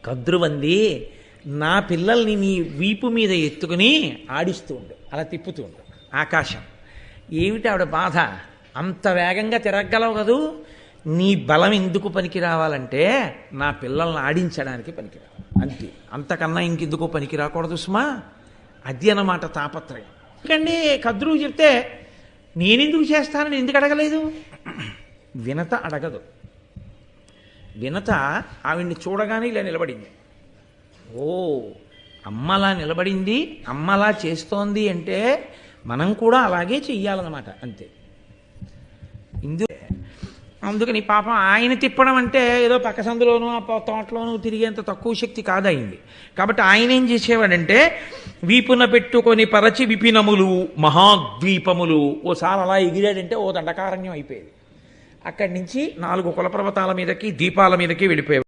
కద్రువంది నా పిల్లల్ని నీ వీపు మీద ఎత్తుకుని ఆడిస్తూ ఉండు, అలా తిప్పుతూ ఉండు. ఆకాశం ఏమిటి ఆవిడ బాధ? అంత వేగంగా తిరగలవు కదూ, నీ బలం ఎందుకు పనికి రావాలంటే నా పిల్లల్ని ఆడించడానికి పనికిరావాలి అంతే, అంతకన్నా ఇంకెందుకు పనికి రాకూడదు సుమా. అది అన్నమాట తాపత్రయం. ఎందుకండి కద్రువు చెప్తే నేనెందుకు చేస్తానని ఎందుకు అడగలేదు? వినత అడగదు. వినత ఆవిడ్ని చూడగానే ఇలా నిలబడింది. ఓ అమ్మలా నిలబడింది, అమ్మలా చేస్తోంది అంటే మనం కూడా అలాగే చెయ్యాలన్నమాట అంతే. అందుకని పాపం ఆయన తిప్పడం అంటే ఏదో పక్క సందులోనూ ఆ తోటలోనూ తిరిగేంత తక్కువ శక్తి కాదయింది. కాబట్టి ఆయన ఏం చేసేవాడంటే వీపున పెట్టుకొని పరచి విపినములు మహాద్వీపములు ఓసారి అలా ఎగిరాడంటే ఓ దండకారణ్యం అయిపోయేది. అక్కడి నుంచి 4 కులపర్వతాల మీదకి దీపాల మీదకి వెళ్ళిపోయేవాడు.